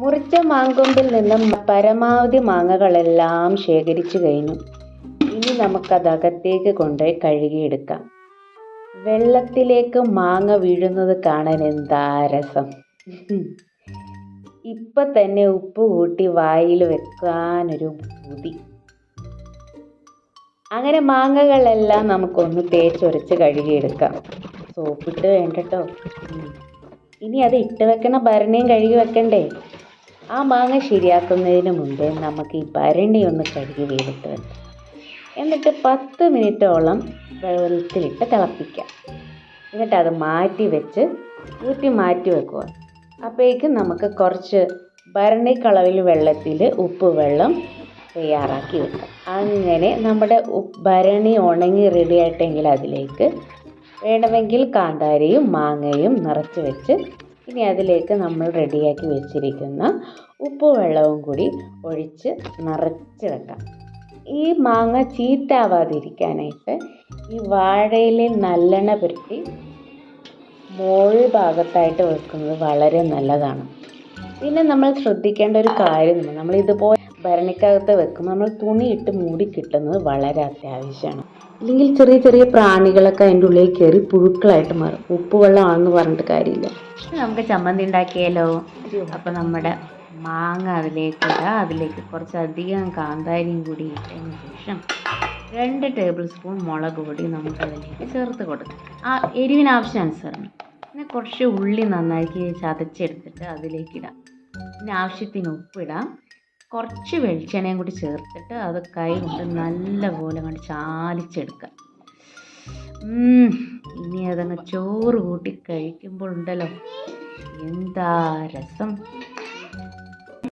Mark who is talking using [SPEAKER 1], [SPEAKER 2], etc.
[SPEAKER 1] മുറിച്ച മാങ്കൊമ്പിൽ നിന്നും പരമാവധി മാങ്ങകളെല്ലാം ശേഖരിച്ചു കഴിഞ്ഞു. ഇനി നമുക്കത് അകത്തേക്ക് കൊണ്ടുപോയി കഴുകിയെടുക്കാം. വെള്ളത്തിലേക്ക് മാങ്ങ വീഴുന്നത് കാണാൻ എന്താ രസം. ഇപ്പം തന്നെ ഉപ്പ് കൂട്ടി വായിൽ വെക്കാനൊരു പൂതി. അങ്ങനെ മാങ്ങകളെല്ലാം നമുക്കൊന്ന് തേച്ചൊരച്ച് കഴുകിയെടുക്കാം. സോപ്പിട്ട് വേണ്ടട്ടോ. ഇനി അത് ഇട്ട് വെക്കണ ഭരണിയും കഴുകി വെക്കണ്ടേ. ആ മാങ്ങ ശരിയാക്കുന്നതിന് മുമ്പേ നമുക്ക് ഈ ഭരണി ഒന്ന് കഴുകി വെയിലത്ത് വെക്കാം. എന്നിട്ട് 10 മിനിറ്റോളം വെള്ളത്തിലിട്ട് തിളപ്പിക്കാം. എന്നിട്ട് അത് ഊറ്റി മാറ്റി വെക്കുക. അപ്പോഴേക്കും നമുക്ക് കുറച്ച് ഭരണിക്കളവിൽ വെള്ളത്തിൽ ഉപ്പ് വെള്ളം തയ്യാറാക്കി വെക്കാം. അങ്ങനെ നമ്മുടെ ഭരണി ഉണങ്ങി റെഡി ആയിട്ടെങ്കിൽ അതിലേക്ക് വേണമെങ്കിൽ കാന്താരിയും മാങ്ങയും നിറച്ച് വെച്ച് ഇനി അതിലേക്ക് നമ്മൾ റെഡിയാക്കി വെച്ചിരിക്കുന്ന ഉപ്പ് വെള്ളവും കൂടി ഒഴിച്ച് നിറച്ച് വെക്കാം. ഈ മാങ്ങ ചീത്താവാതിരിക്കാനായിട്ട് ഈ വാഴയിലയിൽ നല്ലെണ്ണ പുരട്ടി മോൾ ഭാഗത്തായിട്ട് വെക്കുന്നത് വളരെ നല്ലതാണ്. പിന്നെ നമ്മൾ ശ്രദ്ധിക്കേണ്ട ഒരു കാര്യം, നമ്മൾ ഇതുപോലെ ഭരണിക്കകത്ത് വെക്കുമ്പോൾ നമ്മൾ തുണി ഇട്ട് മൂടി കിട്ടുന്നത് വളരെ അത്യാവശ്യമാണ്. ഇല്ലെങ്കിൽ ചെറിയ ചെറിയ പ്രാണികളൊക്കെ അതിൻ്റെ ഉള്ളിൽ കയറി പുഴുക്കളായിട്ട് മാറും. ഉപ്പ് വെള്ളമാണെന്ന് പറഞ്ഞിട്ട് കാര്യമില്ല. നമുക്ക് ചമ്മന്തി ഉണ്ടാക്കിയാലോ. അപ്പോൾ നമ്മുടെ മാങ്ങ അതിലേക്ക് കുറച്ചധികം കാന്താരിയും കൂടി ഇട്ടതിന് ശേഷം 2 ടേബിൾ സ്പൂൺ മുളക് പൊടി നമുക്ക് അതിലേക്ക് ചേർത്ത് കൊടുക്കാം. ആ എരിവിന് ആവശ്യാനുസരണം. പിന്നെ കുറച്ച് ഉള്ളി നന്നാക്കി ചതച്ചെടുത്തിട്ട് അതിലേക്കിടാം. പിന്നെ ആവശ്യത്തിന് ഉപ്പിടാം. കുറച്ച് വെളിച്ചെണ്ണയും കൂടി ചേർത്തിട്ട് അത് കൈ കൊണ്ട് നല്ലപോലെ അങ്ങോട്ട് ചാലിച്ചെടുക്കാം. ഇനി അതങ്ങ് ചോറ് കൂട്ടി കഴിക്കുമ്പോൾ ഉണ്ടല്ലോ എന്താ രസം.